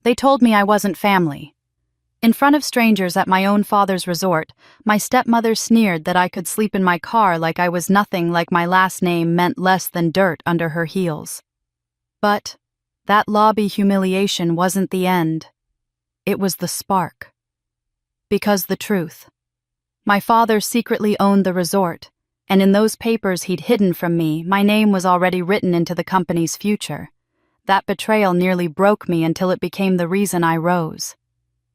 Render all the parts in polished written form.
They told me I wasn't family. In front of strangers at my own father's resort, my stepmother sneered that I could sleep in my car like I was nothing, like my last name meant less than dirt under her heels. But that lobby humiliation wasn't the end. It was the spark. Because the truth. My father secretly owned the resort, and in those papers he'd hidden from me, my name was already written into the company's future. That betrayal nearly broke me until it became the reason I rose.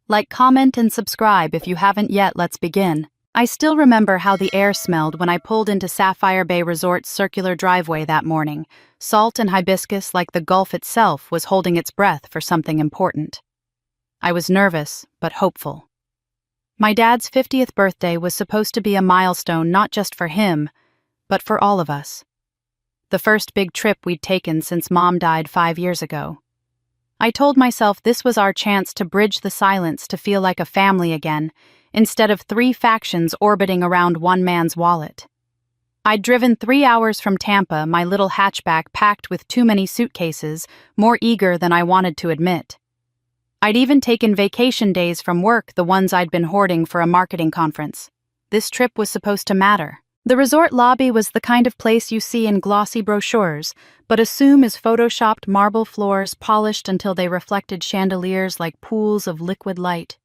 Like, comment, and subscribe if you haven't yet. Let's begin. I still remember how the air smelled when I pulled into Sapphire Bay Resort's circular driveway that morning. Salt and hibiscus, like the Gulf itself, was holding its breath for something important. I was nervous, but hopeful. My dad's 50th birthday was supposed to be a milestone not just for him, but for all of us. The first big trip we'd taken since Mom died 5 years ago. I told myself this was our chance to bridge the silence, to feel like a family again, instead of 3 factions orbiting around one man's wallet. I'd driven 3 hours from Tampa, my little hatchback packed with too many suitcases, more eager than I wanted to admit. I'd even taken vacation days from work, the ones I'd been hoarding for a marketing conference. This trip was supposed to matter. The resort lobby was the kind of place you see in glossy brochures, but assume is photoshopped marble floors polished until they reflected chandeliers like pools of liquid light.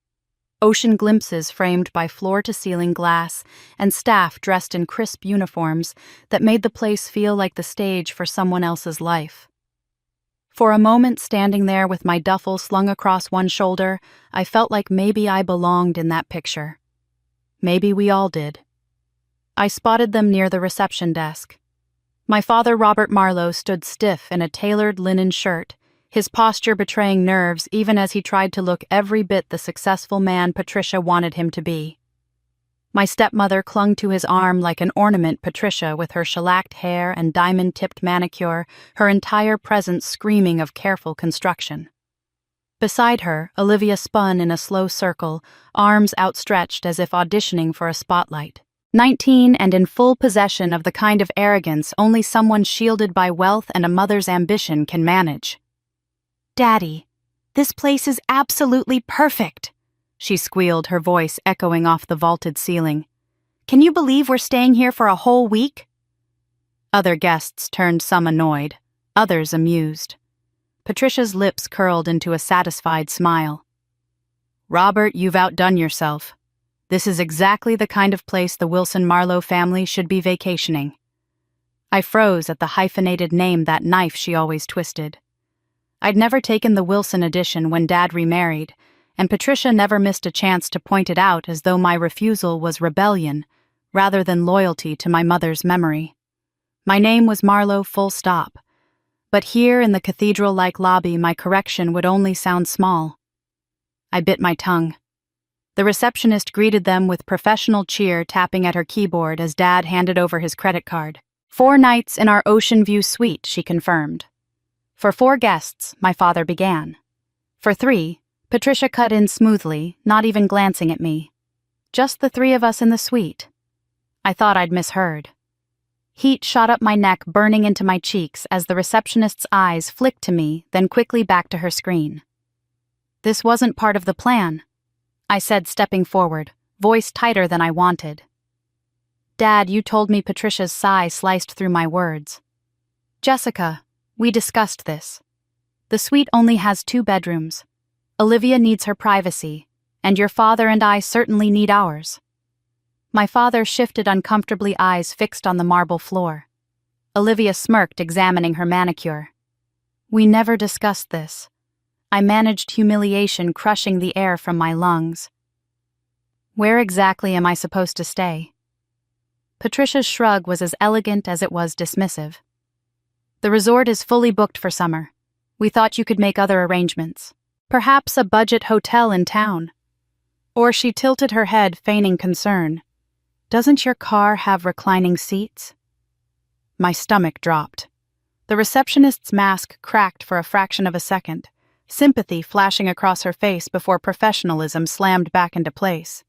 Ocean glimpses framed by floor-to-ceiling glass, and staff dressed in crisp uniforms that made the place feel like the stage for someone else's life. For a moment, standing there with my duffel slung across one shoulder, I felt like maybe I belonged in that picture. Maybe we all did. I spotted them near the reception desk. My father, Robert Marlowe, stood stiff in a tailored linen shirt, his posture betraying nerves even as he tried to look every bit the successful man Patricia wanted him to be. My stepmother clung to his arm like an ornament, Patricia, with her shellacked hair and diamond-tipped manicure, her entire presence screaming of careful construction. Beside her, Olivia spun in a slow circle, arms outstretched as if auditioning for a spotlight. 19 and in full possession of the kind of arrogance only someone shielded by wealth and a mother's ambition can manage. "Daddy, this place is absolutely perfect," she squealed, her voice echoing off the vaulted ceiling. "Can you believe we're staying here for a whole week?" Other guests turned, some annoyed, others amused. Patricia's lips curled into a satisfied smile. "Robert, you've outdone yourself. This is exactly the kind of place the Wilson Marlowe family should be vacationing." I froze at the hyphenated name, that knife she always twisted. I'd never taken the Wilson edition when Dad remarried, and Patricia never missed a chance to point it out, as though my refusal was rebellion, rather than loyalty to my mother's memory. My name was Marlowe, full stop. But here in the cathedral-like lobby, my correction would only sound small. I bit my tongue. The receptionist greeted them with professional cheer, tapping at her keyboard as Dad handed over his credit card. 4 nights in our ocean view suite, she confirmed. For 4 guests, my father began. For 3, Patricia cut in smoothly, not even glancing at me. Just the 3 of us in the suite. I thought I'd misheard. Heat shot up my neck, burning into my cheeks as the receptionist's eyes flicked to me, then quickly back to her screen. "This wasn't part of the plan," I said, stepping forward, voice tighter than I wanted. "Dad, you told me." Patricia's sigh sliced through my words. "Jessica, we discussed this. The suite only has 2 bedrooms. Olivia needs her privacy, and your father and I certainly need ours." My father shifted uncomfortably, eyes fixed on the marble floor. Olivia smirked, examining her manicure. "We never discussed this." I managed humiliation crushing the air from my lungs. "Where exactly am I supposed to stay?" Patricia's shrug was as elegant as it was dismissive. "The resort is fully booked for summer. We thought you could make other arrangements. Perhaps a budget hotel in town." Or she tilted her head, feigning concern. "Doesn't your car have reclining seats?" My stomach dropped. The receptionist's mask cracked for a fraction of a second, sympathy flashing across her face before professionalism slammed back into place.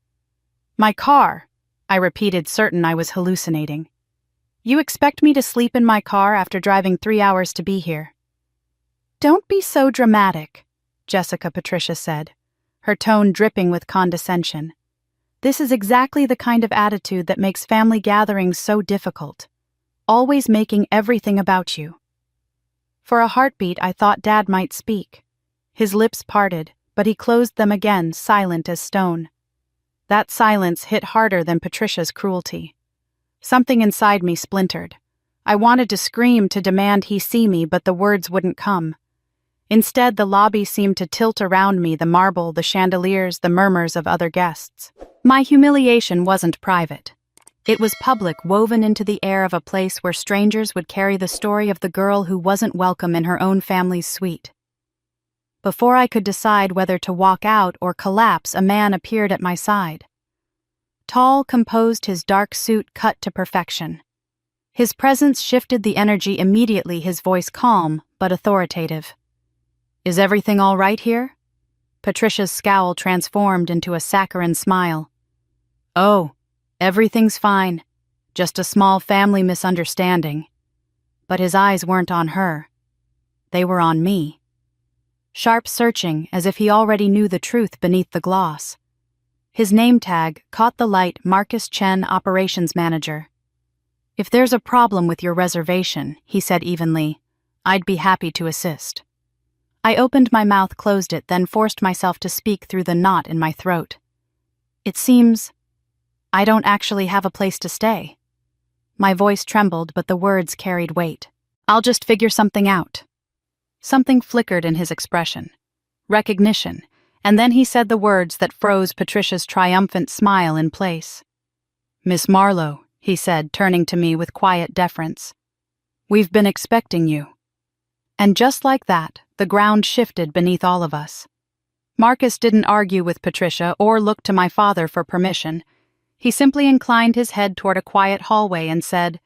"My car," I repeated, certain I was hallucinating. "You expect me to sleep in my car after driving 3 hours to be here?" "Don't be so dramatic. Patricia said, her tone dripping with condescension. This is exactly the kind of attitude that makes family gatherings so difficult. Always making everything about you. For a heartbeat, I thought Dad might speak. His lips parted, but he closed them again, silent as stone. That silence hit harder than Patricia's cruelty. Something inside me splintered. I wanted to scream to demand he see me, but the words wouldn't come. Instead, the lobby seemed to tilt around me, the marble, the chandeliers, the murmurs of other guests. My humiliation wasn't private. It was public, woven into the air of a place where strangers would carry the story of the girl who wasn't welcome in her own family's suite. Before I could decide whether to walk out or collapse, a man appeared at my side. Tall, composed, his dark suit cut to perfection. His presence shifted the energy immediately, his voice calm but authoritative. "Is everything all right here?" Patricia's scowl transformed into a saccharine smile. "Oh, everything's fine. Just a small family misunderstanding." But his eyes weren't on her. They were on me. Sharp, searching, as if he already knew the truth beneath the gloss. His name tag caught the light, Marcus Chen, Operations Manager. "If there's a problem with your reservation," he said evenly, "I'd be happy to assist." I opened my mouth, closed it, then forced myself to speak through the knot in my throat. "It seems I don't actually have a place to stay." My voice trembled, but the words carried weight. "I'll just figure something out." Something flickered in his expression. Recognition, and then he said the words that froze Patricia's triumphant smile in place. "Miss Marlowe," he said, turning to me with quiet deference. "We've been expecting you." And just like that, the ground shifted beneath all of us. Marcus didn't argue with Patricia or look to my father for permission. He simply inclined his head toward a quiet hallway and said,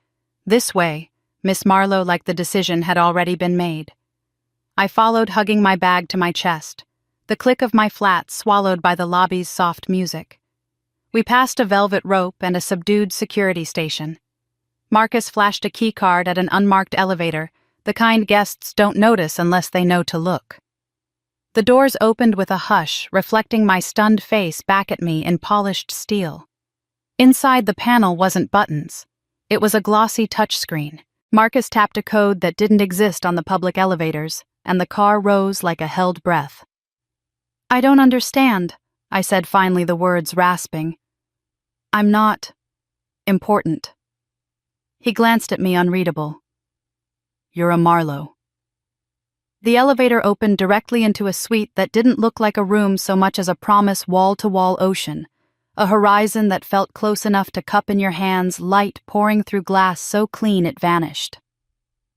"This way," Miss Marlowe, like the decision had already been made. I followed, hugging my bag to my chest, the click of my flats swallowed by the lobby's soft music. We passed a velvet rope and a subdued security station. Marcus flashed a key card at an unmarked elevator, the kind guests don't notice unless they know to look. The doors opened with a hush, reflecting my stunned face back at me in polished steel. Inside, the panel wasn't buttons. It was a glossy touchscreen. Marcus tapped a code that didn't exist on the public elevators, and the car rose like a held breath. "I don't understand," I said, finally, the words rasping. "I'm not important." He glanced at me, unreadable. "You're a Marlowe." The elevator opened directly into a suite that didn't look like a room so much as a promise wall-to-wall ocean, a horizon that felt close enough to cup in your hands, light pouring through glass so clean it vanished.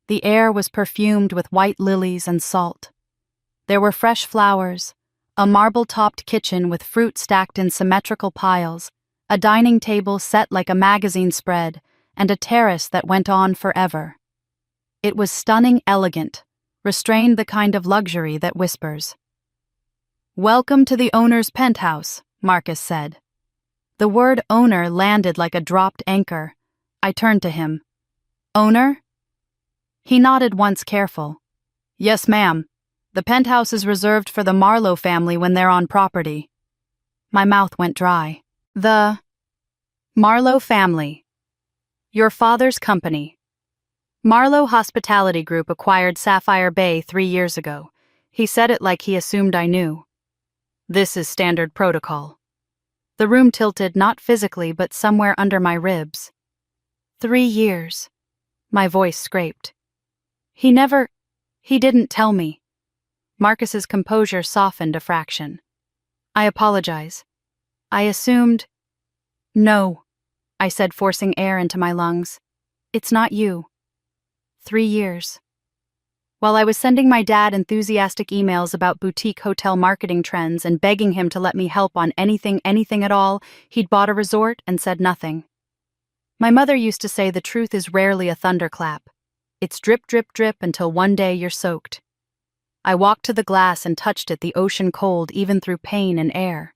The air was perfumed with white lilies and salt. There were fresh flowers, a marble-topped kitchen with fruit stacked in symmetrical piles, a dining table set like a magazine spread, and a terrace that went on forever. It was stunning, elegant, restrained, the kind of luxury that whispers. "Welcome to the owner's penthouse," Marcus said. The word owner landed like a dropped anchor. I turned to him. "Owner?" He nodded once, careful. "Yes, ma'am. The penthouse is reserved for the Marlowe family when they're on property." My mouth went dry. "The Marlowe family. Your father's company." Marlowe Hospitality Group acquired Sapphire Bay 3 years ago. He said it like he assumed I knew. "This is standard protocol." The room tilted, not physically, but somewhere under my ribs. 3 years. My voice scraped. He didn't tell me." Marcus's composure softened a fraction. "I apologize. I assumed—" "No," I said, forcing air into my lungs. "It's not you." 3 years. While I was sending my dad enthusiastic emails about boutique hotel marketing trends and begging him to let me help on anything at all, he'd bought a resort and said nothing. My mother used to say the truth is rarely a thunderclap. It's drip, drip, drip until one day you're soaked. I walked to the glass and touched it, the ocean cold even through pain and air.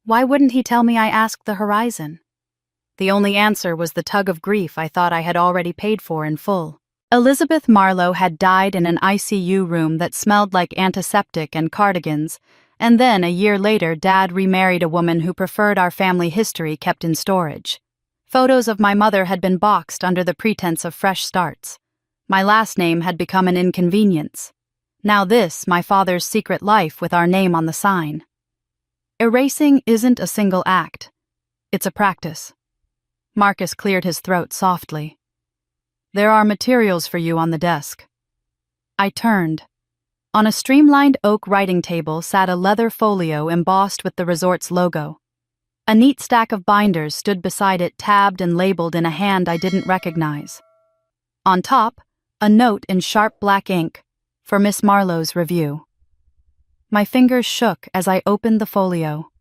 Why wouldn't he tell me I asked the horizon? The only answer was the tug of grief I thought I had already paid for in full. Elizabeth Marlowe had died in an ICU room that smelled like antiseptic and cardigans, and then a year later Dad remarried a woman who preferred our family history kept in storage. Photos of my mother had been boxed under the pretense of fresh starts. My last name had become an inconvenience. Now this, my father's secret life with our name on the sign. Erasing isn't a single act. It's a practice. Marcus cleared his throat softly. There are materials for you on the desk. I turned. On a streamlined oak writing table sat a leather folio embossed with the resort's logo. A neat stack of binders stood beside it, tabbed and labeled in a hand I didn't recognize. On top, a note in sharp black ink, for Miss Marlowe's review. My fingers shook as I opened the folio.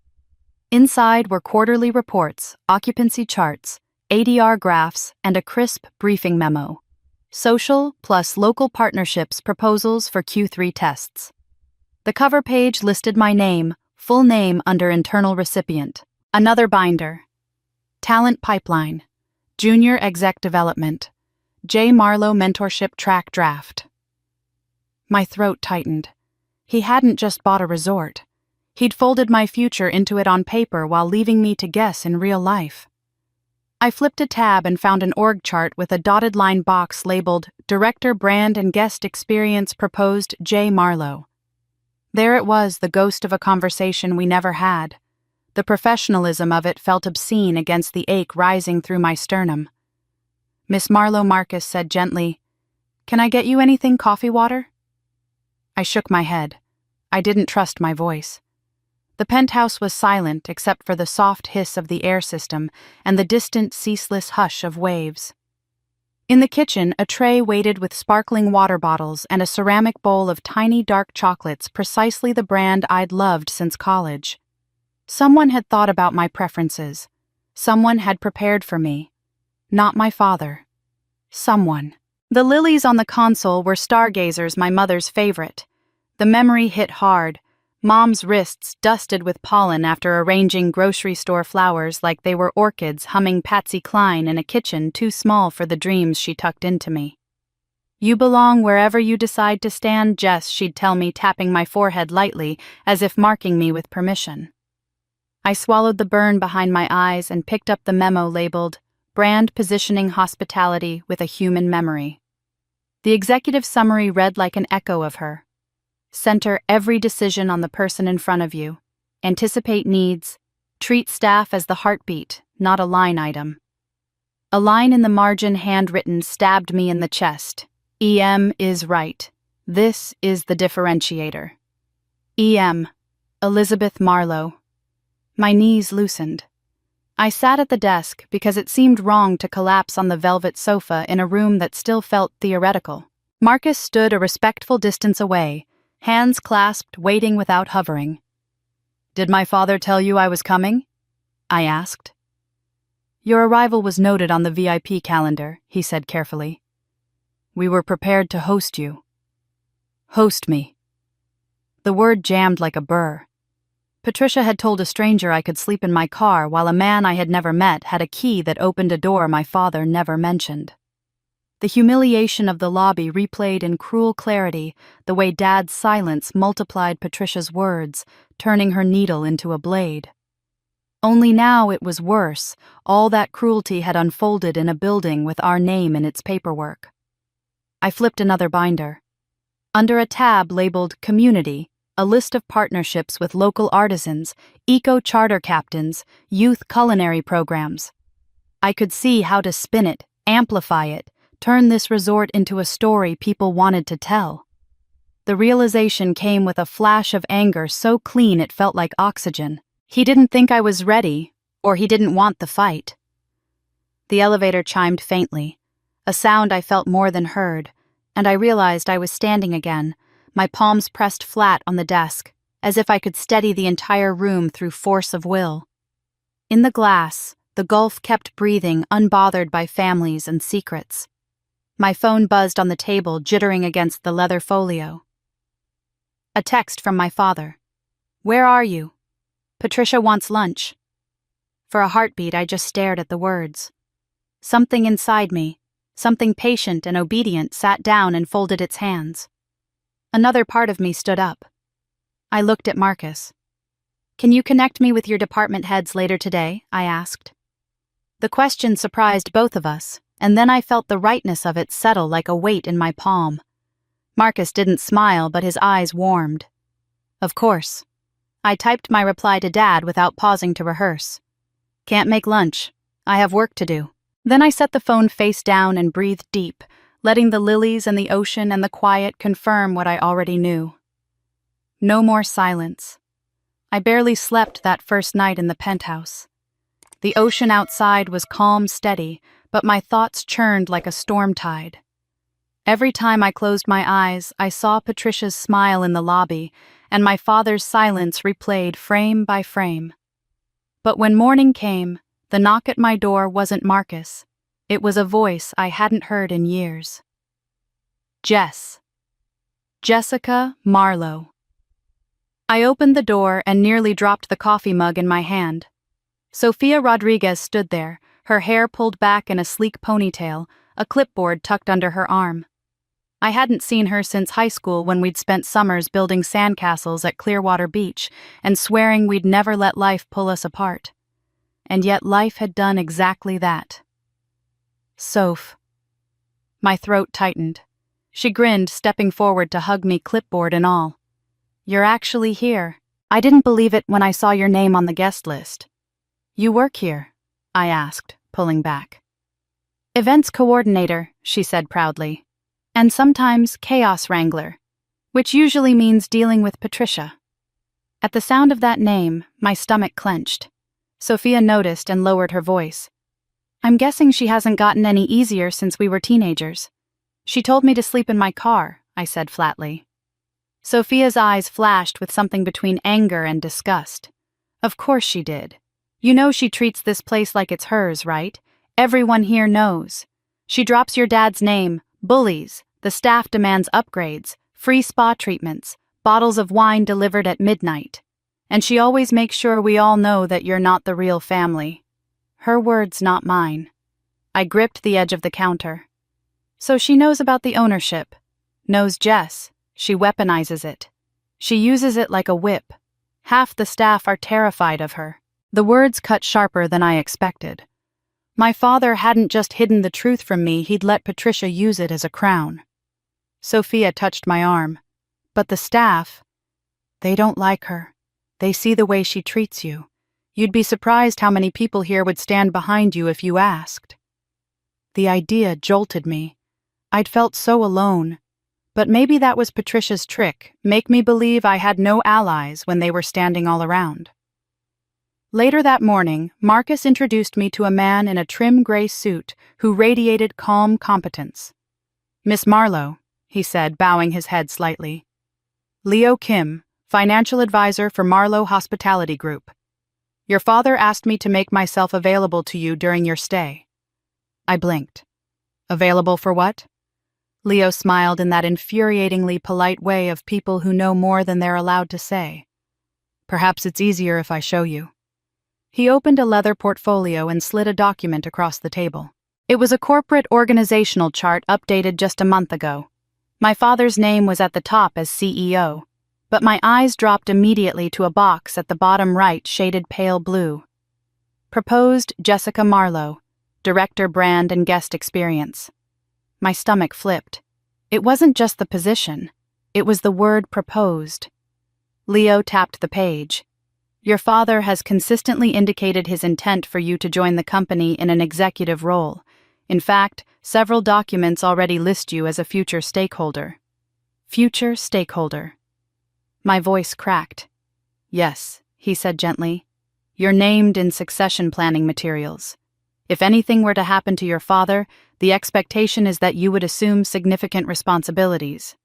Inside were quarterly reports, occupancy charts, ADR graphs, and a crisp briefing memo. Social plus local partnerships proposals for Q3 tests. The cover page listed my name, full name under internal recipient. Another binder. Talent pipeline. Junior exec development. J. Marlowe mentorship track draft. My throat tightened. He hadn't just bought a resort. He'd folded my future into it on paper while leaving me to guess in real life. I flipped a tab and found an org chart with a dotted line box labeled Director Brand and Guest Experience Proposed J. Marlowe. There it was, the ghost of a conversation we never had. The professionalism of it felt obscene against the ache rising through my sternum. Miss Marlowe, Marcus said gently, "Can I get you anything, coffee, water?" I shook my head. I didn't trust my voice. The penthouse was silent except for the soft hiss of the air system and the distant, ceaseless hush of waves. In the kitchen, a tray waited with sparkling water bottles and a ceramic bowl of tiny dark chocolates, precisely the brand I'd loved since college. Someone had thought about my preferences. Someone had prepared for me. Not my father. Someone. The lilies on the console were stargazers, my mother's favorite. The memory hit hard. Mom's wrists dusted with pollen after arranging grocery store flowers like they were orchids, humming Patsy Cline in a kitchen too small for the dreams she tucked into me. "You belong wherever you decide to stand, Jess," she'd tell me, tapping my forehead lightly, as if marking me with permission. I swallowed the burn behind my eyes and picked up the memo labeled Brand Positioning Hospitality with a Human Memory. The executive summary read like an echo of her. Center every decision on the person in front of you. Anticipate needs. Treat staff as the heartbeat, not a line item. A line in the margin, handwritten, stabbed me in the chest. EM is right. This is the differentiator. EM. Elizabeth Marlowe. My knees loosened. I sat at the desk because it seemed wrong to collapse on the velvet sofa in a room that still felt theoretical. Marcus stood a respectful distance away, hands clasped, waiting without hovering. "Did my father tell you I was coming?" I asked. "Your arrival was noted on the VIP calendar," he said carefully. "We were prepared to host you." Host me. The word jammed like a burr. Patricia had told a stranger I could sleep in my car while a man I had never met had a key that opened a door my father never mentioned. The humiliation of the lobby replayed in cruel clarity the way Dad's silence multiplied Patricia's words, turning her needle into a blade. Only now it was worse. All that cruelty had unfolded in a building with our name in its paperwork. I flipped another binder. Under a tab labeled Community, a list of partnerships with local artisans, eco-charter captains, youth culinary programs. I could see how to spin it, amplify it, turn this resort into a story people wanted to tell. The realization came with a flash of anger so clean it felt like oxygen. He didn't think I was ready, or he didn't want the fight. The elevator chimed faintly, a sound I felt more than heard, and I realized I was standing again, my palms pressed flat on the desk, as if I could steady the entire room through force of will. In the glass, the gulf kept breathing, unbothered by families and secrets. My phone buzzed on the table, jittering against the leather folio. A text from my father. "Where are you? Patricia wants lunch." For a heartbeat, I just stared at the words. Something inside me, Something patient and obedient sat down and folded its hands. Another part of me stood up. I looked at Marcus. "Can you connect me with your department heads later today?" I asked. The question surprised both of us, and then I felt the rightness of it settle like a weight in my palm. Marcus didn't smile, but his eyes warmed. Of course. I typed my reply to Dad without pausing to rehearse. "Can't make lunch. I have work to do." Then I set the phone face down and breathed deep, letting the lilies and the ocean and the quiet confirm what I already knew. No more silence. I barely slept that first night in the penthouse. The ocean outside was calm, steady, but my thoughts churned like a storm tide. Every time I closed my eyes, I saw Patricia's smile in the lobby, and my father's silence replayed frame by frame. But when morning came, the knock at my door wasn't Marcus. It was a voice I hadn't heard in years. Jess. Jessica Marlowe. I opened the door and nearly dropped the coffee mug in my hand. Sofia Rodriguez stood there, her hair pulled back in a sleek ponytail, a clipboard tucked under her arm. I hadn't seen her since high school when we'd spent summers building sandcastles at Clearwater Beach and swearing we'd never let life pull us apart. And yet life had done exactly that. Soph. My throat tightened. She grinned, stepping forward to hug me, clipboard and all. "You're actually here. I didn't believe it when I saw your name on the guest list." "You work here?" I asked, pulling back. "Events coordinator," she said proudly. "And sometimes chaos wrangler, which usually means dealing with Patricia." At the sound of that name, my stomach clenched. Sophia noticed and lowered her voice. "I'm guessing she hasn't gotten any easier since we were teenagers." "She told me to sleep in my car," I said flatly. Sophia's eyes flashed with something between anger and disgust. "Of course she did. You know she treats this place like it's hers, right? Everyone here knows. She drops your dad's name, bullies, the staff demands upgrades, free spa treatments, bottles of wine delivered at midnight. And she always makes sure we all know that you're not the real family." Her words, not mine. I gripped the edge of the counter. "So she knows about the ownership. Knows Jess. She weaponizes it. She uses it like a whip. Half the staff are terrified of her." The words cut sharper than I expected. My father hadn't just hidden the truth from me, he'd let Patricia use it as a crown. Sophia touched my arm. "But the staff, they don't like her. They see the way she treats you. You'd be surprised how many people here would stand behind you if you asked." The idea jolted me. I'd felt so alone. But maybe that was Patricia's trick, make me believe I had no allies when they were standing all around. Later that morning, Marcus introduced me to a man in a trim gray suit who radiated calm competence. "Miss Marlowe," he said, bowing his head slightly. "Leo Kim, financial advisor for Marlowe Hospitality Group. Your father asked me to make myself available to you during your stay." I blinked. "Available for what?" Leo smiled in that infuriatingly polite way of people who know more than they're allowed to say. "Perhaps it's easier if I show you." He opened a leather portfolio and slid a document across the table. It was a corporate organizational chart updated just a month ago. My father's name was at the top as CEO, but my eyes dropped immediately to a box at the bottom right shaded pale blue. Proposed Jessica Marlowe, Director Brand and Guest Experience. My stomach flipped. It wasn't just the position. It was the word proposed. Leo tapped the page. "Your father has consistently indicated his intent for you to join the company in an executive role. In fact, several documents already list you as a future stakeholder." Future stakeholder. My voice cracked. "Yes," he said gently. "You're named in succession planning materials. If anything were to happen to your father, the expectation is that you would assume significant responsibilities.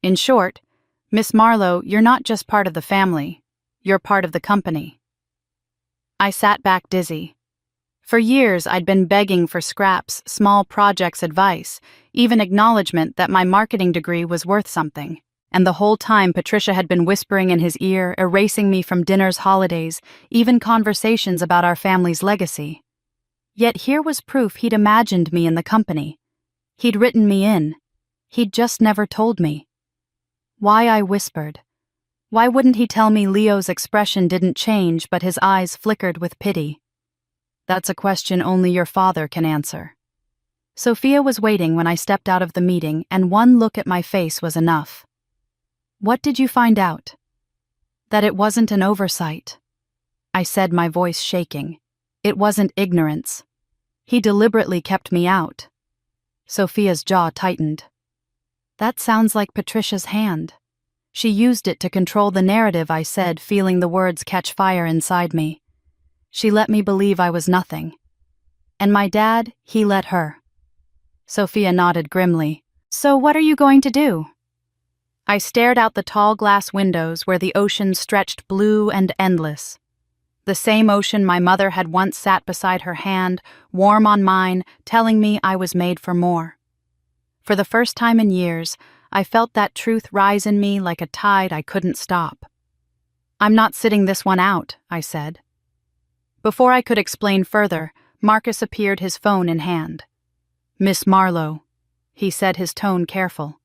In short, Miss Marlowe, you're not just part of the family. You're part of the company." I sat back dizzy. For years, I'd been begging for scraps, small projects advice, even acknowledgement that my marketing degree was worth something. And the whole time Patricia had been whispering in his ear, erasing me from dinners, holidays, even conversations about our family's legacy. Yet here was proof he'd imagined me in the company. He'd written me in. He'd just never told me. Why, I whispered. Why wouldn't he tell me Leo's expression didn't change, but his eyes flickered with pity? That's a question only your father can answer. Sophia was waiting when I stepped out of the meeting, and one look at my face was enough. What did you find out? That it wasn't an oversight. I said, my voice shaking. It wasn't ignorance. He deliberately kept me out. Sophia's jaw tightened. That sounds like Patricia's hand. She used it to control the narrative, I said, feeling the words catch fire inside me. She let me believe I was nothing. And my dad, he let her. Sophia nodded grimly. So what are you going to do? I stared out the tall glass windows where the ocean stretched blue and endless. The same ocean my mother had once sat beside her hand, warm on mine, telling me I was made for more. For the first time in years, I felt that truth rise in me like a tide I couldn't stop. I'm not sitting this one out, I said. Before I could explain further, Marcus appeared, his phone in hand. Miss Marlowe, he said, his tone careful.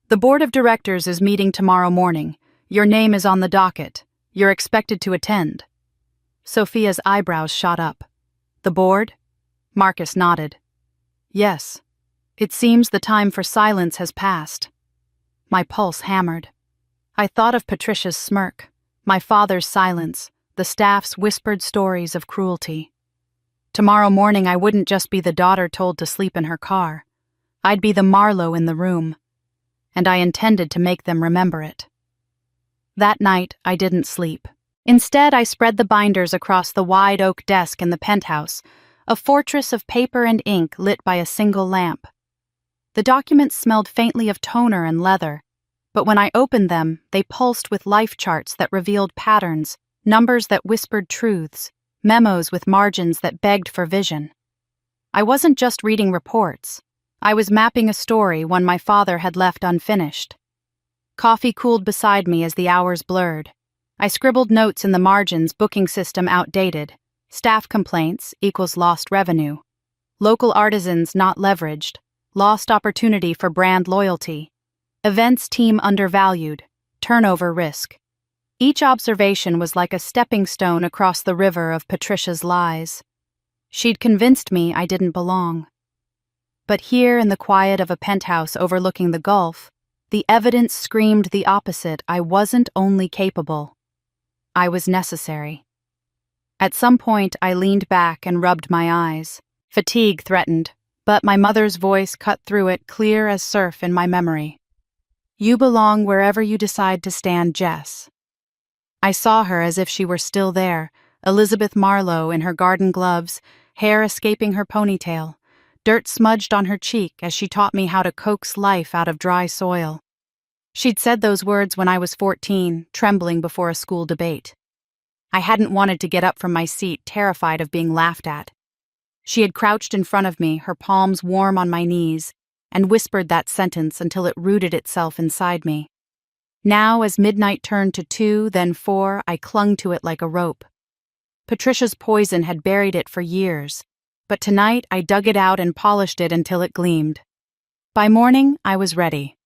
The board of directors is meeting tomorrow morning. Your name is on the docket. You're expected to attend. Sophia's eyebrows shot up. The board? Marcus nodded. Yes. It seems the time for silence has passed. My pulse hammered. I thought of Patricia's smirk, my father's silence, the staff's whispered stories of cruelty. Tomorrow morning I wouldn't just be the daughter told to sleep in her car. I'd be the Marlowe in the room. And I intended to make them remember it. That night, I didn't sleep. Instead, I spread the binders across the wide oak desk in the penthouse, a fortress of paper and ink lit by a single lamp. The documents smelled faintly of toner and leather, but when I opened them, they pulsed with life charts that revealed patterns, numbers that whispered truths, memos with margins that begged for vision. I wasn't just reading reports. I was mapping a story, one my father had left unfinished. Coffee cooled beside me as the hours blurred. I scribbled notes in the margins, booking system outdated. Staff complaints equals lost revenue. Local artisans not leveraged. Lost opportunity for brand loyalty. Events team undervalued. Turnover risk. Each observation was like a stepping stone across the river of Patricia's lies. She'd convinced me I didn't belong. But here in the quiet of a penthouse overlooking the Gulf, the evidence screamed the opposite. I wasn't only capable. I was necessary. At some point, I leaned back and rubbed my eyes. Fatigue threatened, but my mother's voice cut through it, clear as surf in my memory. You belong wherever you decide to stand, Jess. I saw her as if she were still there, Elizabeth Marlowe in her garden gloves, hair escaping her ponytail. Dirt smudged on her cheek as she taught me how to coax life out of dry soil. She'd said those words when I was 14, trembling before a school debate. I hadn't wanted to get up from my seat, terrified of being laughed at. She had crouched in front of me, her palms warm on my knees, and whispered that sentence until it rooted itself inside me. Now, as midnight turned to 2, then 4, I clung to it like a rope. Patricia's poison had buried it for years. But tonight I dug it out and polished it until it gleamed. By morning, I was ready.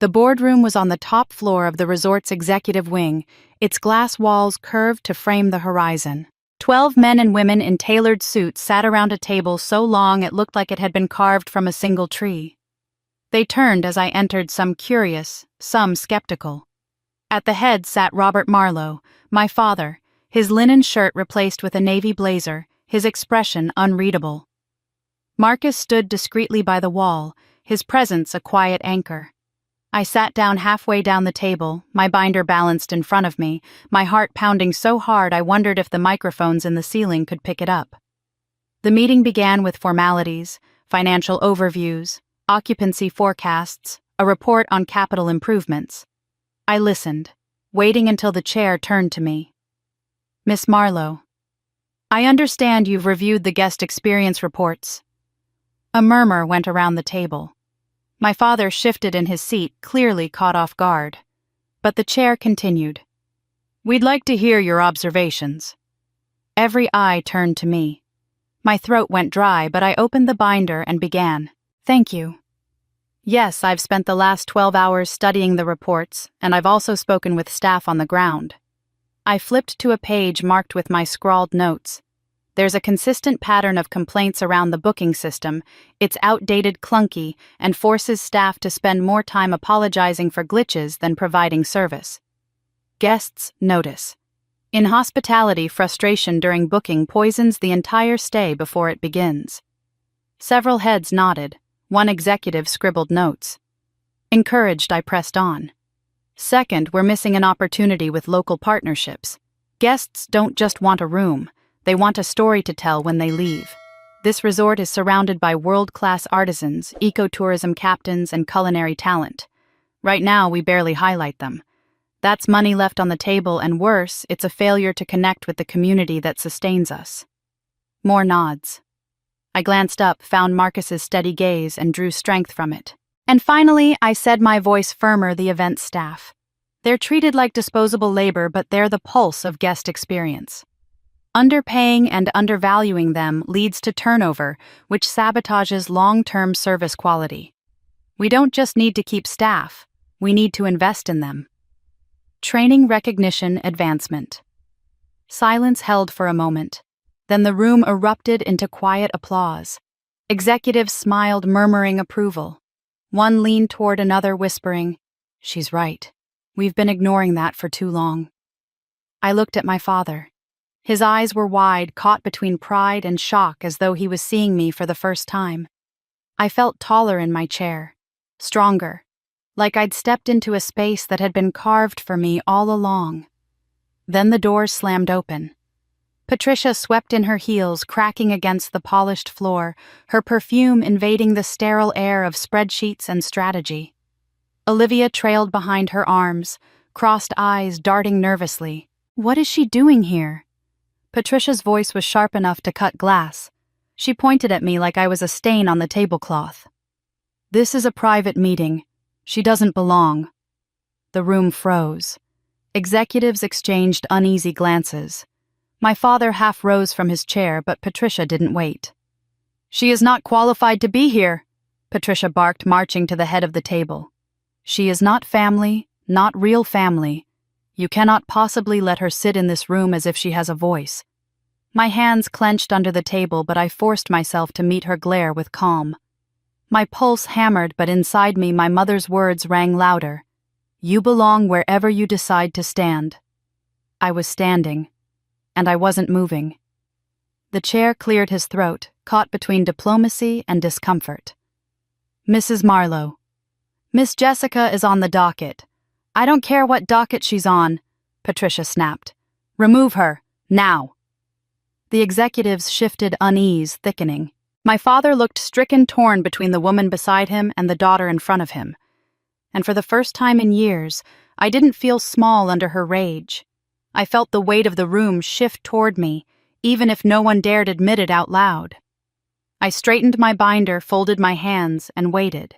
The boardroom was on the top floor of the resort's executive wing, its glass walls curved to frame the horizon. 12 men and women in tailored suits sat around a table so long it looked like it had been carved from a single tree. They turned as I entered, some curious, some skeptical. At the head sat Robert Marlowe, my father, his linen shirt replaced with a navy blazer, his expression unreadable. Marcus stood discreetly by the wall, his presence a quiet anchor. I sat down halfway down the table, my binder balanced in front of me, my heart pounding so hard I wondered if the microphones in the ceiling could pick it up. The meeting began with formalities, financial overviews, occupancy forecasts, a report on capital improvements. I listened, waiting until the chair turned to me. Miss Marlowe, I understand you've reviewed the guest experience reports. A murmur went around the table. My father shifted in his seat, clearly caught off guard. But the chair continued. We'd like to hear your observations. Every eye turned to me. My throat went dry, but I opened the binder and began. Thank you. Yes, I've spent the last 12 hours studying the reports, and I've also spoken with staff on the ground. I flipped to a page marked with my scrawled notes. There's a consistent pattern of complaints around the booking system. It's outdated, clunky, and forces staff to spend more time apologizing for glitches than providing service. Guests notice. In hospitality, frustration during booking poisons the entire stay before it begins. Several heads nodded. One executive scribbled notes. Encouraged, I pressed on. Second, we're missing an opportunity with local partnerships. Guests don't just want a room. They want a story to tell when they leave. This resort is surrounded by world-class artisans, ecotourism captains, and culinary talent. Right now, we barely highlight them. That's money left on the table, and worse, it's a failure to connect with the community that sustains us. More nods. I glanced up, found Marcus's steady gaze, and drew strength from it. And finally, I said, my voice firmer, the event staff. They're treated like disposable labor, but they're the pulse of guest experience. Underpaying and undervaluing them leads to turnover, which sabotages long-term service quality. We don't just need to keep staff, we need to invest in them. Training, recognition, advancement. Silence held for a moment. Then the room erupted into quiet applause. Executives smiled, murmuring approval. One leaned toward another, whispering, "She's right. We've been ignoring that for too long." I looked at my father. His eyes were wide, caught between pride and shock, as though he was seeing me for the first time. I felt taller in my chair, stronger, like I'd stepped into a space that had been carved for me all along. Then the doors slammed open. Patricia swept in her heels, cracking against the polished floor, her perfume invading the sterile air of spreadsheets and strategy. Olivia trailed behind her arms, crossed eyes darting nervously. What is she doing here? Patricia's voice was sharp enough to cut glass. She pointed at me like I was a stain on the tablecloth. This is a private meeting. She doesn't belong. The room froze. Executives exchanged uneasy glances. My father half rose from his chair, but Patricia didn't wait. She is not qualified to be here, Patricia barked, marching to the head of the table. She is not family, not real family. You cannot possibly let her sit in this room as if she has a voice. My hands clenched under the table, but I forced myself to meet her glare with calm. My pulse hammered, but inside me my mother's words rang louder. You belong wherever you decide to stand. I was standing, and I wasn't moving. The chair cleared his throat, caught between diplomacy and discomfort. Mrs. Marlowe. Miss Jessica is on the docket. I don't care what docket she's on, Patricia snapped. Remove her, now. The executives shifted, unease thickening. My father looked stricken, torn between the woman beside him and the daughter in front of him. And for the first time in years, I didn't feel small under her rage. I felt the weight of the room shift toward me, even if no one dared admit it out loud. I straightened my binder, folded my hands, and waited.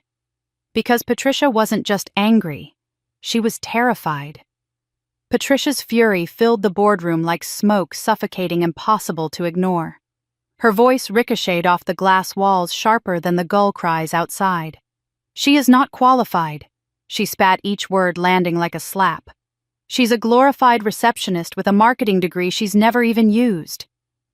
Because Patricia wasn't just angry. She was terrified. Patricia's fury filled the boardroom like smoke, suffocating, impossible to ignore. Her voice ricocheted off the glass walls, sharper than the gull cries outside. She is not qualified. She spat, each word landing like a slap. She's a glorified receptionist with a marketing degree she's never even used.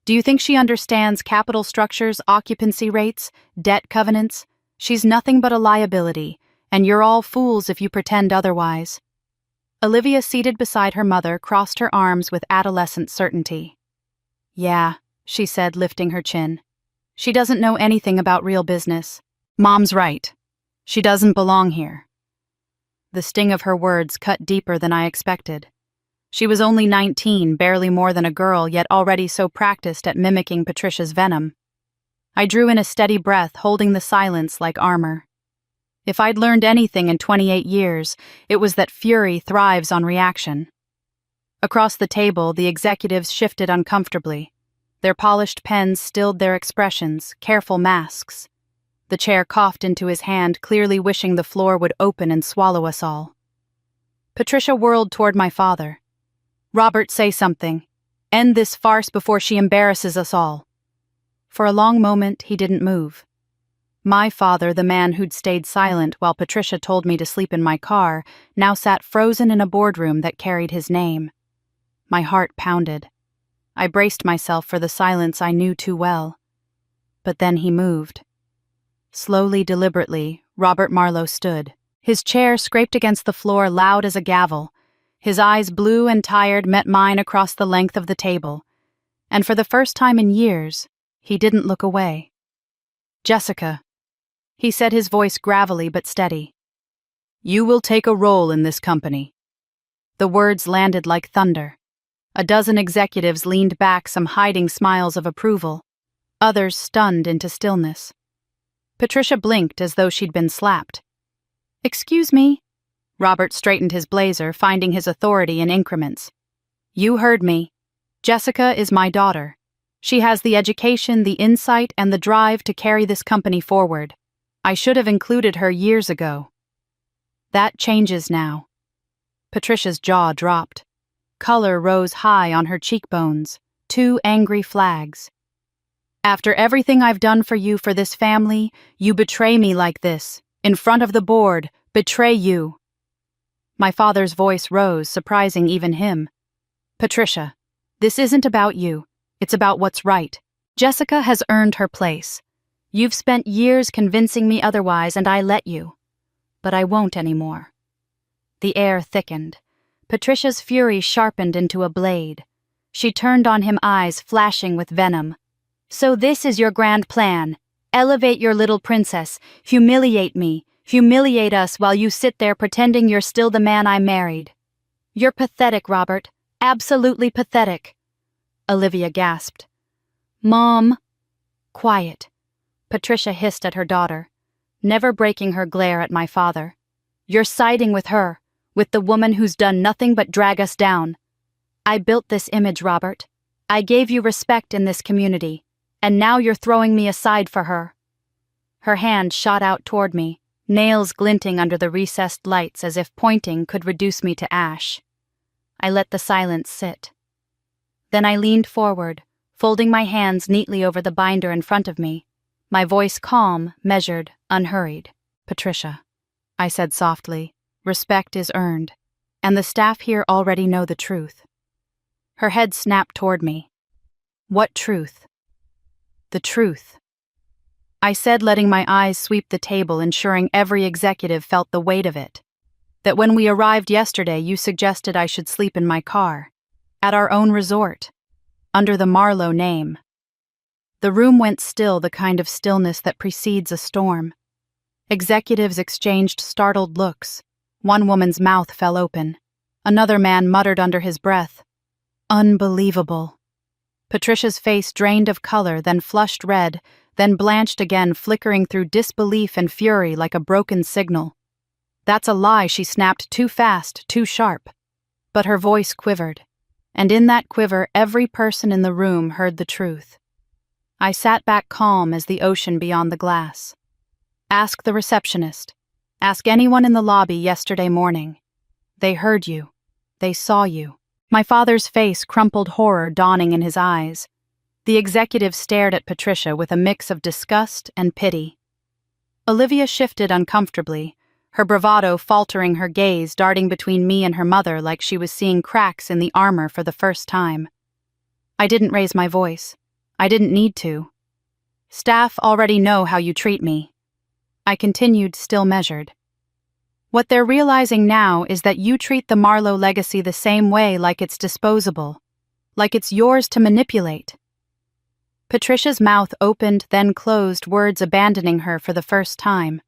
Do you think she understands capital structures, occupancy rates, debt covenants? She's nothing but a liability, and you're all fools if you pretend otherwise. Olivia, seated beside her mother, crossed her arms with adolescent certainty. Yeah, she said, lifting her chin. She doesn't know anything about real business. Mom's right. She doesn't belong here. The sting of her words cut deeper than I expected. She was only 19, barely more than a girl, yet already so practiced at mimicking Patricia's venom. I drew in a steady breath, holding the silence like armor. If I'd learned anything in 28 years, it was that fury thrives on reaction. Across the table, the executives shifted uncomfortably. Their polished pens stilled their expressions, careful masks. The chair coughed into his hand, clearly wishing the floor would open and swallow us all. Patricia whirled toward my father. Robert, say something. End this farce before she embarrasses us all. For a long moment, he didn't move. My father, the man who'd stayed silent while Patricia told me to sleep in my car, now sat frozen in a boardroom that carried his name. My heart pounded. I braced myself for the silence I knew too well. But then he moved. Slowly, deliberately, Robert Marlowe stood. His chair scraped against the floor loud as a gavel. His eyes, blue and tired, met mine across the length of the table. And for the first time in years, he didn't look away. "Jessica," he said, his voice gravelly but steady. "You will take a role in this company." The words landed like thunder. A dozen executives leaned back, some hiding smiles of approval, others stunned into stillness. Patricia blinked as though she'd been slapped. "Excuse me?" Robert straightened his blazer, finding his authority in increments. "You heard me. Jessica is my daughter. She has the education, the insight, and the drive to carry this company forward. I should have included her years ago." "That changes now." Patricia's jaw dropped. Color rose high on her cheekbones, two angry flags. "After everything I've done for you, for this family, you betray me like this, in front of the board, betray you." My father's voice rose, surprising even him. "Patricia, this isn't about you. It's about what's right. Jessica has earned her place. You've spent years convincing me otherwise, and I let you. But I won't anymore." The air thickened. Patricia's fury sharpened into a blade. She turned on him, eyes flashing with venom. "So this is your grand plan. Elevate your little princess, humiliate me, humiliate us while you sit there pretending you're still the man I married. You're pathetic, Robert. Absolutely pathetic." Olivia gasped. "Mom." "Quiet." Patricia hissed at her daughter, never breaking her glare at my father. "You're siding with her, with the woman who's done nothing but drag us down. I built this image, Robert. I gave you respect in this community, and now you're throwing me aside for her." Her hand shot out toward me, nails glinting under the recessed lights as if pointing could reduce me to ash. I let the silence sit. Then I leaned forward, folding my hands neatly over the binder in front of me, my voice calm, measured, unhurried. "Patricia," I said softly, "respect is earned, and the staff here already know the truth." Her head snapped toward me. "What truth?" "The truth," I said, letting my eyes sweep the table, ensuring every executive felt the weight of it. "That when we arrived yesterday, you suggested I should sleep in my car. At our own resort, under the Marlowe name." The room went still, the kind of stillness that precedes a storm. Executives exchanged startled looks. One woman's mouth fell open. Another man muttered under his breath, "Unbelievable." Patricia's face drained of color, then flushed red, then blanched again, flickering through disbelief and fury like a broken signal. "That's a lie," she snapped, too fast, too sharp. But her voice quivered, and in that quiver every person in the room heard the truth. I sat back calm as the ocean beyond the glass. "Ask the receptionist. Ask anyone in the lobby yesterday morning. They heard you. They saw you." My father's face crumpled, horror dawning in his eyes. The executive stared at Patricia with a mix of disgust and pity. Olivia shifted uncomfortably, her bravado faltering, her gaze darting between me and her mother like she was seeing cracks in the armor for the first time. I didn't raise my voice. I didn't need to. "Staff already know how you treat me." I continued, still measured. "What they're realizing now is that you treat the Marlowe legacy the same way, like it's disposable, like it's yours to manipulate." Patricia's mouth opened, then closed, words abandoning her for the first time.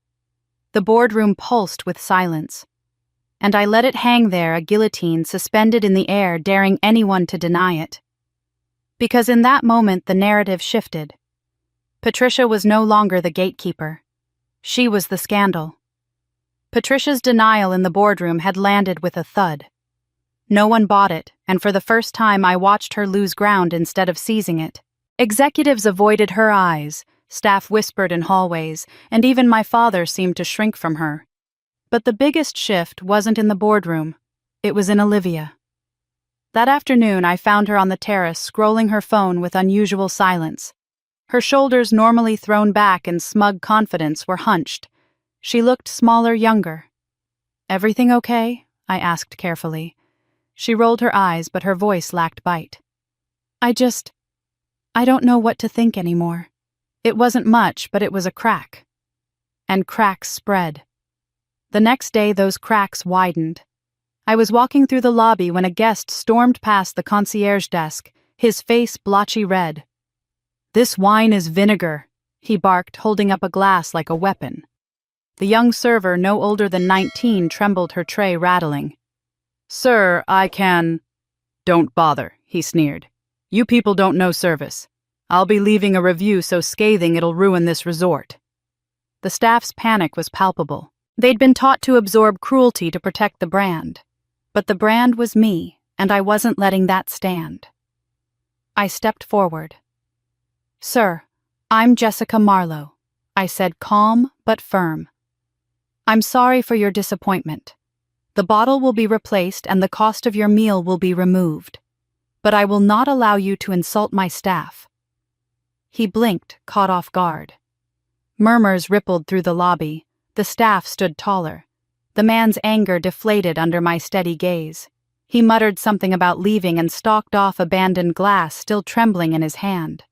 The boardroom pulsed with silence, and I let it hang there, a guillotine suspended in the air, daring anyone to deny it. Because in that moment the narrative shifted. Patricia was no longer the gatekeeper. She was the scandal. Patricia's denial in the boardroom had landed with a thud. No one bought it, and for the first time I watched her lose ground instead of seizing it. Executives avoided her eyes, staff whispered in hallways, and even my father seemed to shrink from her. But the biggest shift wasn't in the boardroom. It was in Olivia. That afternoon I found her on the terrace, scrolling her phone with unusual silence. Her shoulders, normally thrown back in smug confidence, were hunched. She looked smaller, younger. "Everything okay?" I asked carefully. She rolled her eyes, but her voice lacked bite. I don't know what to think anymore. It wasn't much, but it was a crack. And cracks spread. The next day, those cracks widened. I was walking through the lobby when a guest stormed past the concierge desk, his face blotchy red. "This wine is vinegar," he barked, holding up a glass like a weapon. The young server, no older than 19, trembled, her tray rattling. "Sir, I can—" "Don't bother," he sneered. "You people don't know service. I'll be leaving a review so scathing it'll ruin this resort." The staff's panic was palpable. They'd been taught to absorb cruelty to protect the brand. But the brand was me, and I wasn't letting that stand. I stepped forward. "Sir, I'm Jessica Marlowe," I said, calm but firm. "I'm sorry for your disappointment. The bottle will be replaced and the cost of your meal will be removed. But I will not allow you to insult my staff." He blinked, caught off guard. Murmurs rippled through the lobby. The staff stood taller. The man's anger deflated under my steady gaze. He muttered something about leaving and stalked off, abandoned glass still trembling in his hand.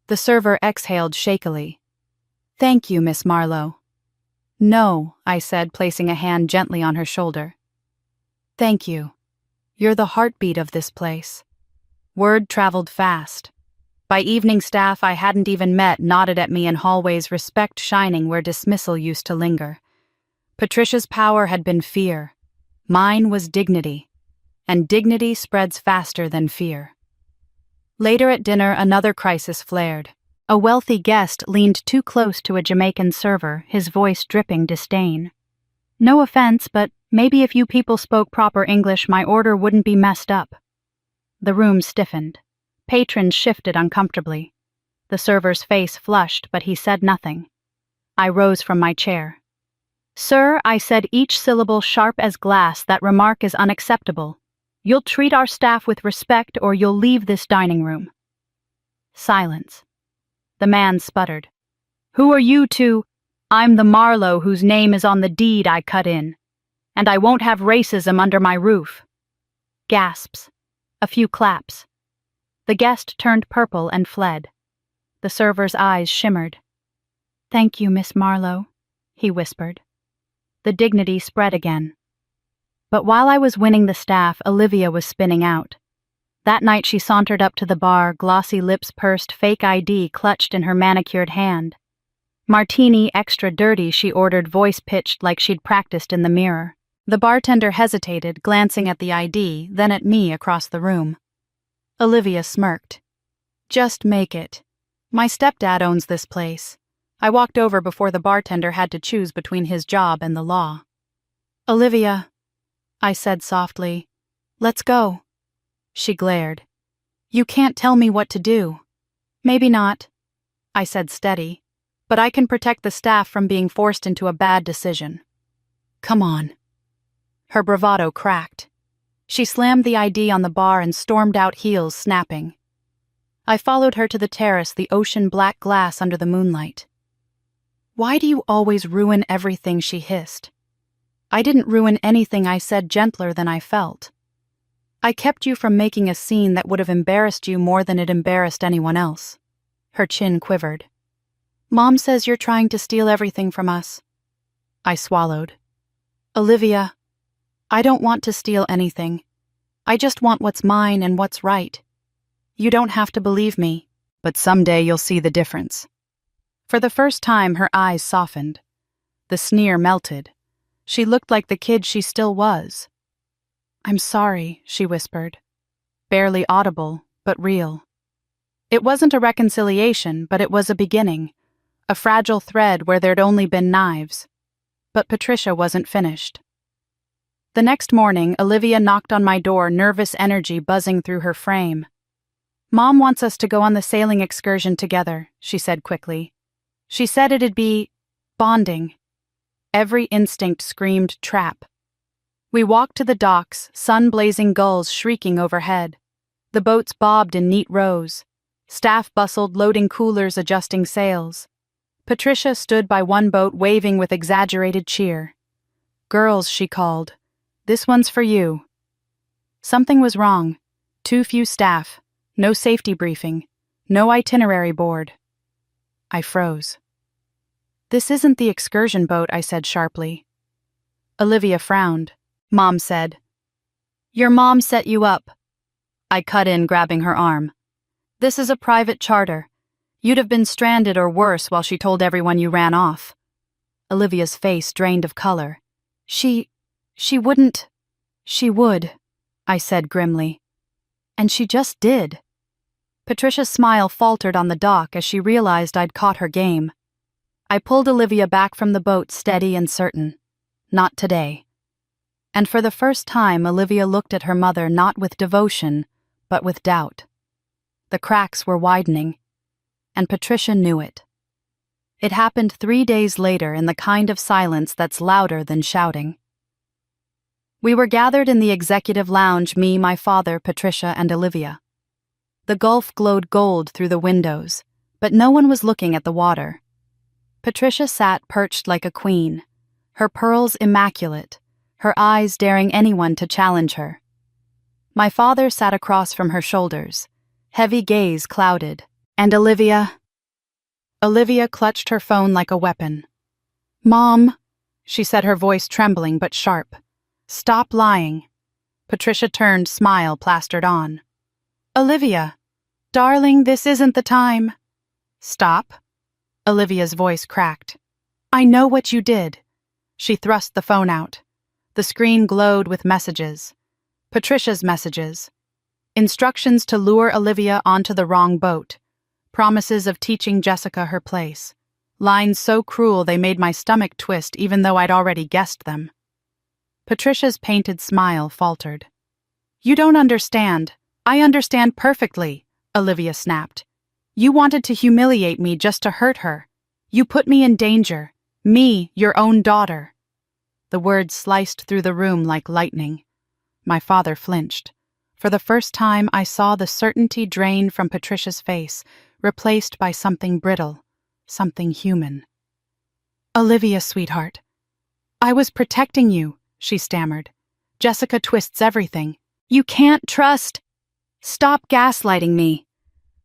The server exhaled shakily. "Thank you, Miss Marlowe." "No," I said, placing a hand gently on her shoulder. "Thank you. You're the heartbeat of this place." Word traveled fast. By evening, staff I hadn't even met nodded at me in hallways, respect shining where dismissal used to linger. Patricia's power had been fear. Mine was dignity. And dignity spreads faster than fear. Later at dinner, another crisis flared. A wealthy guest leaned too close to a Jamaican server, his voice dripping disdain. "No offense, but maybe if you people spoke proper English, my order wouldn't be messed up." The room stiffened. Patrons shifted uncomfortably. The server's face flushed, but he said nothing. I rose from my chair. "Sir," I said, each syllable sharp as glass, "that remark is unacceptable. You'll treat our staff with respect or you'll leave this dining room." Silence. The man sputtered. "Who are you to—" "I'm the Marlowe whose name is on the deed," I cut in. "And I won't have racism under my roof." Gasps. A few claps. The guest turned purple and fled. The server's eyes shimmered. "Thank you, Miss Marlowe," he whispered. The dignity spread again. But while I was winning the staff, Olivia was spinning out. That night she sauntered up to the bar, glossy lips pursed, fake ID clutched in her manicured hand. "Martini, extra dirty," she ordered, voice pitched like she'd practiced in the mirror. The bartender hesitated, glancing at the ID, then at me across the room. Olivia smirked. "Just make it. My stepdad owns this place." I walked over before the bartender had to choose between his job and the law. "Olivia," I said softly, "let's go." She glared. "You can't tell me what to do." "Maybe not," I said steady, "but I can protect the staff from being forced into a bad decision. Come on." Her bravado cracked. She slammed the ID on the bar and stormed out, heels snapping. I followed her to the terrace, the ocean black glass under the moonlight. "Why do you always ruin everything?" she hissed. "I didn't ruin anything," I said, gentler than I felt. "I kept you from making a scene that would have embarrassed you more than it embarrassed anyone else." Her chin quivered. "Mom says you're trying to steal everything from us." I swallowed. "Olivia, I don't want to steal anything. I just want what's mine and what's right. You don't have to believe me, but someday you'll see the difference." For the first time, her eyes softened. The sneer melted. She looked like the kid she still was. "I'm sorry," she whispered. Barely audible, but real. It wasn't a reconciliation, but it was a beginning. A fragile thread where there'd only been knives. But Patricia wasn't finished. The next morning, Olivia knocked on my door, nervous energy buzzing through her frame. "Mom wants us to go on the sailing excursion together," she said quickly. "She said it'd be bonding." Every instinct screamed trap. We walked to the docks, sun-blazing gulls shrieking overhead. The boats bobbed in neat rows. Staff bustled, loading coolers, adjusting sails. Patricia stood by one boat, waving with exaggerated cheer. "Girls," she called, "this one's for you." Something was wrong. Too few staff, no safety briefing, no itinerary board. I froze. "This isn't the excursion boat," I said sharply. Olivia frowned. Mom said, "Your mom set you up." I cut in, grabbing her arm. "This is a private charter. You'd have been stranded or worse while she told everyone you ran off." Olivia's face drained of color. She wouldn't. She would," I said grimly. "And she just did." Patricia's smile faltered on the dock as she realized I'd caught her game. I pulled Olivia back from the boat, steady and certain. Not today. And for the first time, Olivia looked at her mother not with devotion, but with doubt. The cracks were widening, and Patricia knew it. It happened 3 days later in the kind of silence that's louder than shouting. We were gathered in the executive lounge, me, my father, Patricia, and Olivia. The Gulf glowed gold through the windows, but no one was looking at the water. Patricia sat perched like a queen, her pearls immaculate, her eyes daring anyone to challenge her. My father sat across from her shoulders, heavy gaze clouded, and Olivia clutched her phone like a weapon. "Mom," she said, her voice trembling but sharp. "Stop lying." Patricia turned, smile plastered on. "Olivia, darling, this isn't the time." "Stop." Olivia's voice cracked. "I know what you did." She thrust the phone out. The screen glowed with messages. Patricia's messages. Instructions to lure Olivia onto the wrong boat. Promises of teaching Jessica her place. Lines so cruel they made my stomach twist even though I'd already guessed them. Patricia's painted smile faltered. "You don't understand. I understand perfectly," Olivia snapped. "You wanted to humiliate me just to hurt her. You put me in danger. Me, your own daughter." The words sliced through the room like lightning. My father flinched. For the first time, I saw the certainty drain from Patricia's face, replaced by something brittle, something human. "Olivia, sweetheart. I was protecting you," she stammered. "Jessica twists everything. You can't trust." "Stop gaslighting me."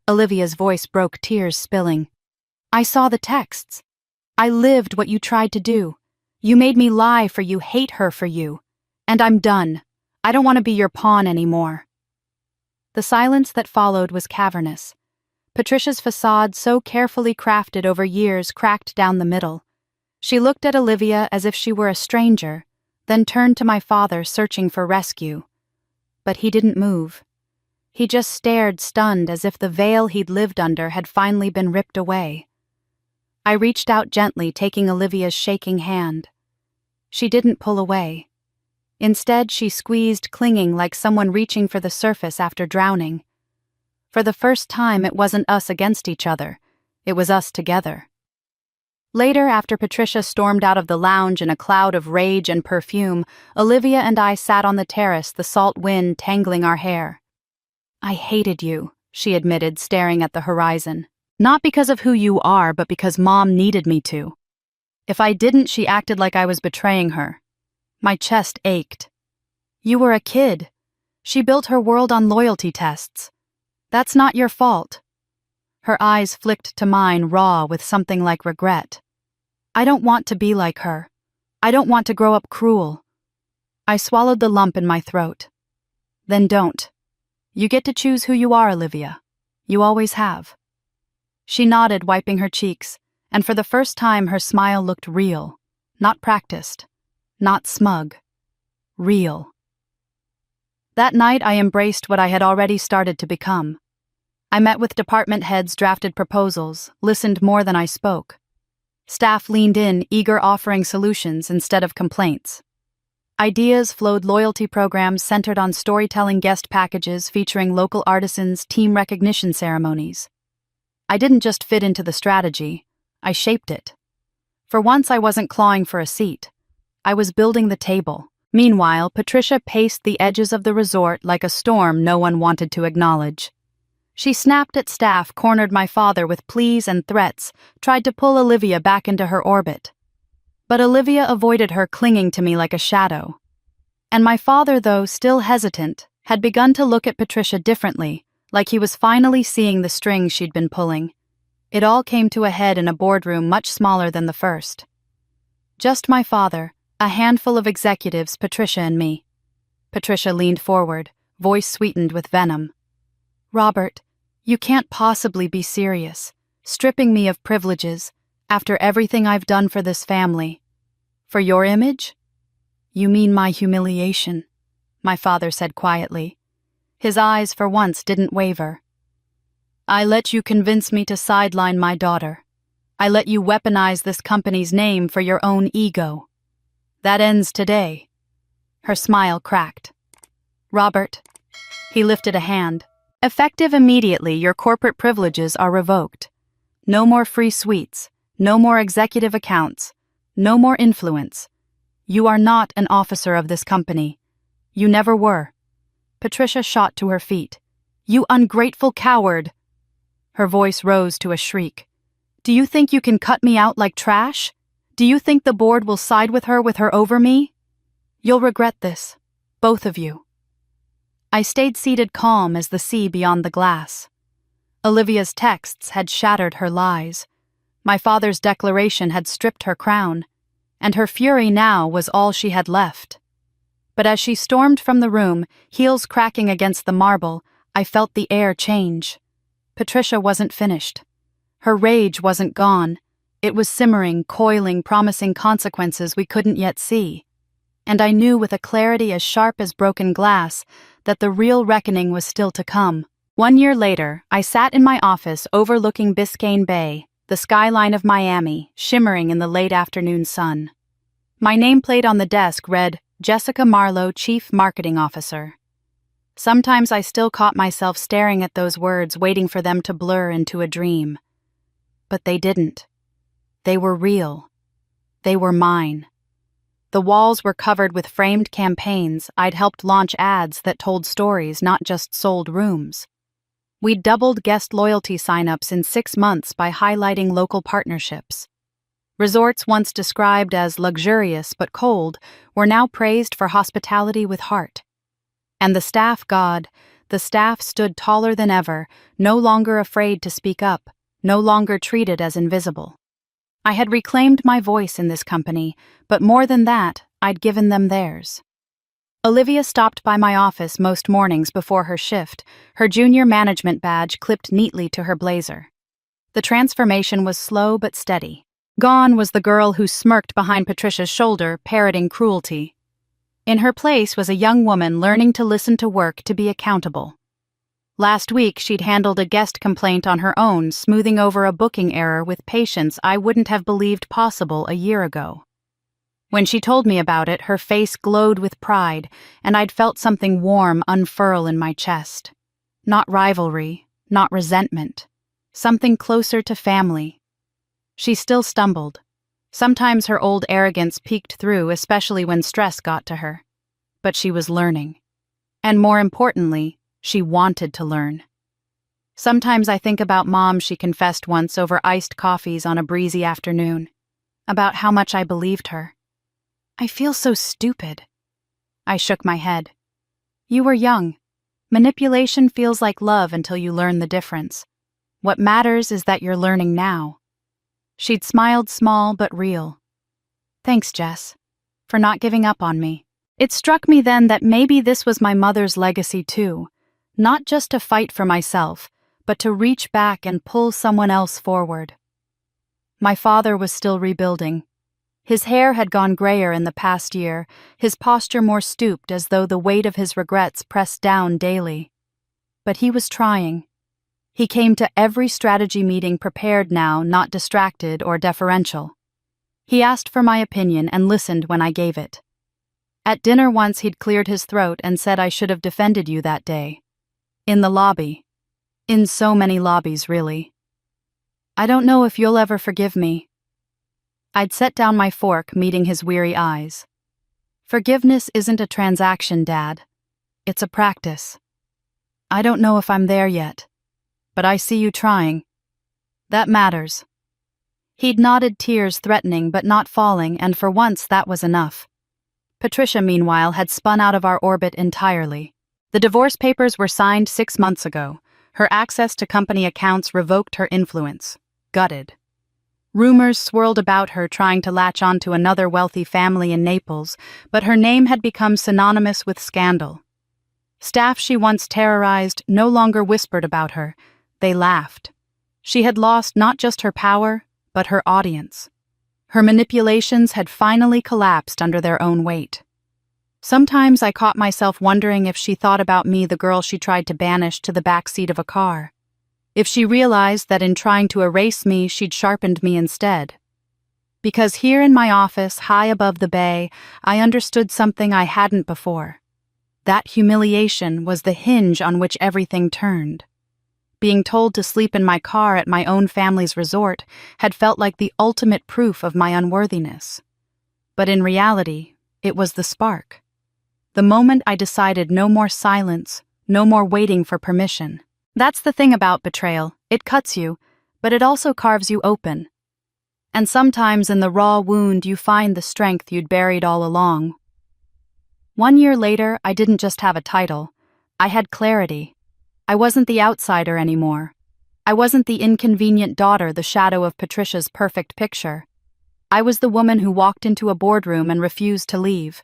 Olivia's voice broke, tears spilling. "I saw the texts. I lived what you tried to do. You made me lie for you, hate her for you. And I'm done. I don't want to be your pawn anymore." The silence that followed was cavernous. Patricia's facade, so carefully crafted over years, cracked down the middle. She looked at Olivia as if she were a stranger, then turned to my father, searching for rescue. But he didn't move. He just stared, stunned, as if the veil he'd lived under had finally been ripped away. I reached out gently, taking Olivia's shaking hand. She didn't pull away. Instead, she squeezed, clinging like someone reaching for the surface after drowning. For the first time, it wasn't us against each other. It was us together. Later, after Patricia stormed out of the lounge in a cloud of rage and perfume, Olivia and I sat on the terrace, the salt wind tangling our hair. "I hated you," she admitted, staring at the horizon. "Not because of who you are, but because Mom needed me to. If I didn't, she acted like I was betraying her." My chest ached. "You were a kid. She built her world on loyalty tests. That's not your fault." Her eyes flicked to mine, raw with something like regret. "I don't want to be like her. I don't want to grow up cruel." I swallowed the lump in my throat. "Then don't. You get to choose who you are, Olivia. You always have." She nodded, wiping her cheeks, and for the first time her smile looked real, not practiced, not smug. Real. That night I embraced what I had already started to become. I met with department heads, drafted proposals, listened more than I spoke. Staff leaned in, eager, offering solutions instead of complaints. Ideas flowed, loyalty programs centered on storytelling, guest packages featuring local artisans, team recognition ceremonies. I didn't just fit into the strategy, I shaped it. For once I wasn't clawing for a seat. I was building the table. Meanwhile, Patricia paced the edges of the resort like a storm no one wanted to acknowledge. She snapped at staff, cornered my father with pleas and threats, tried to pull Olivia back into her orbit. But Olivia avoided her, clinging to me like a shadow. And my father, though still hesitant, had begun to look at Patricia differently, like he was finally seeing the strings she'd been pulling. It all came to a head in a boardroom much smaller than the first. Just my father, a handful of executives, Patricia and me. Patricia leaned forward, voice sweetened with venom. "Robert, you can't possibly be serious, stripping me of privileges, after everything I've done for this family. For your image? You mean my humiliation," my father said quietly. His eyes for once didn't waver. "I let you convince me to sideline my daughter. I let you weaponize this company's name for your own ego. That ends today." Her smile cracked. "Robert," he lifted a hand, "effective immediately, your corporate privileges are revoked. No more free suites, no more executive accounts, no more influence. You are not an officer of this company. You never were." Patricia shot to her feet. "You ungrateful coward!" Her voice rose to a shriek. "Do you think you can cut me out like trash? Do you think the board will side with her over me? You'll regret this, both of you." I stayed seated calm as the sea beyond the glass. Olivia's texts had shattered her lies. My father's declaration had stripped her crown, and her fury now was all she had left. But as she stormed from the room, heels cracking against the marble, I felt the air change. Patricia wasn't finished. Her rage wasn't gone. It was simmering, coiling, promising consequences we couldn't yet see. And I knew with a clarity as sharp as broken glass that the real reckoning was still to come. 1 year later, I sat in my office overlooking Biscayne Bay, the skyline of Miami, shimmering in the late afternoon sun. My nameplate on the desk read, "Jessica Marlowe, Chief Marketing Officer." Sometimes I still caught myself staring at those words, waiting for them to blur into a dream. But they didn't. They were real. They were mine. The walls were covered with framed campaigns. I'd helped launch ads that told stories, not just sold rooms. We'd doubled guest loyalty signups in 6 months by highlighting local partnerships. Resorts once described as luxurious but cold were now praised for hospitality with heart. And the staff, the staff stood taller than ever, no longer afraid to speak up, no longer treated as invisible. I had reclaimed my voice in this company, but more than that, I'd given them theirs. Olivia stopped by my office most mornings before her shift, her junior management badge clipped neatly to her blazer. The transformation was slow but steady. Gone was the girl who smirked behind Patricia's shoulder, parroting cruelty. In her place was a young woman learning to listen to work, to be accountable. Last week, she'd handled a guest complaint on her own, smoothing over a booking error with patience I wouldn't have believed possible a year ago. When she told me about it, her face glowed with pride, and I'd felt something warm unfurl in my chest. Not rivalry, not resentment. Something closer to family. She still stumbled. Sometimes her old arrogance peeked through, especially when stress got to her. But she was learning. And more importantly, she wanted to learn. Sometimes I think about Mom, she confessed once over iced coffees on a breezy afternoon. About how much I believed her. "I feel so stupid." I shook my head. "You were young. Manipulation feels like love until you learn the difference. What matters is that you're learning now." She'd smiled, small but real. "Thanks, Jess, for not giving up on me." It struck me then that maybe this was my mother's legacy too. Not just to fight for myself, but to reach back and pull someone else forward. My father was still rebuilding. His hair had gone grayer in the past year, his posture more stooped as though the weight of his regrets pressed down daily. But he was trying. He came to every strategy meeting prepared now, not distracted or deferential. He asked for my opinion and listened when I gave it. At dinner once he'd cleared his throat and said I should have defended you that day. In the lobby. In so many lobbies, really. "I don't know if you'll ever forgive me." I'd set down my fork, meeting his weary eyes. "Forgiveness isn't a transaction, Dad. It's a practice. I don't know if I'm there yet." but I see you trying. That matters." He'd nodded, tears threatening but not falling, and for once that was enough. Patricia, meanwhile, had spun out of our orbit entirely. The divorce papers were signed 6 months ago. Her access to company accounts revoked her influence. Gutted. Rumors swirled about her, trying to latch onto another wealthy family in Naples, but her name had become synonymous with scandal. Staff she once terrorized no longer whispered about her. They laughed. She had lost not just her power, but her audience. Her manipulations had finally collapsed under their own weight. Sometimes I caught myself wondering if she thought about me, the girl she tried to banish to the back seat of a car. If she realized that in trying to erase me, she'd sharpened me instead. Because here in my office, high above the bay, I understood something I hadn't before. That humiliation was the hinge on which everything turned. Being told to sleep in my car at my own family's resort had felt like the ultimate proof of my unworthiness. But in reality, it was the spark. The moment I decided no more silence, no more waiting for permission. That's the thing about betrayal. It cuts you, but it also carves you open. And sometimes in the raw wound you find the strength you'd buried all along. 1 year later, I didn't just have a title. I had clarity. I wasn't the outsider anymore. I wasn't the inconvenient daughter, the shadow of Patricia's perfect picture. I was the woman who walked into a boardroom and refused to leave,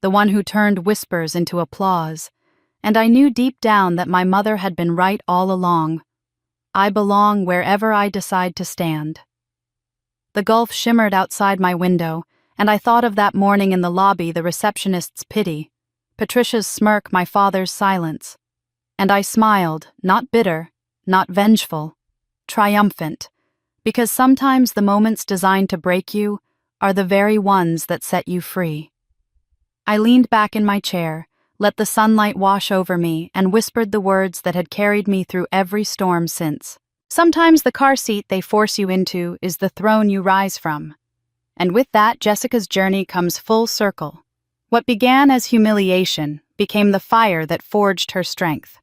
the one who turned whispers into applause. And I knew deep down that my mother had been right all along. I belong wherever I decide to stand. The gulf shimmered outside my window, and I thought of that morning in the lobby, the receptionist's pity, Patricia's smirk, my father's silence. And I smiled, not bitter, not vengeful, triumphant, because sometimes the moments designed to break you are the very ones that set you free. I leaned back in my chair, let the sunlight wash over me, and whispered the words that had carried me through every storm since. Sometimes the car seat they force you into is the throne you rise from. And with that, Jessica's journey comes full circle. What began as humiliation became the fire that forged her strength.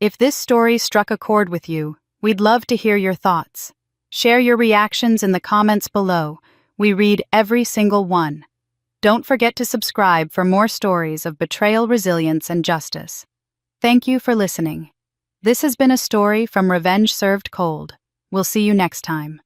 If this story struck a chord with you, we'd love to hear your thoughts. Share your reactions in the comments below. We read every single one. Don't forget to subscribe for more stories of betrayal, resilience, and justice. Thank you for listening. This has been a story from Revenge Served Cold. We'll see you next time.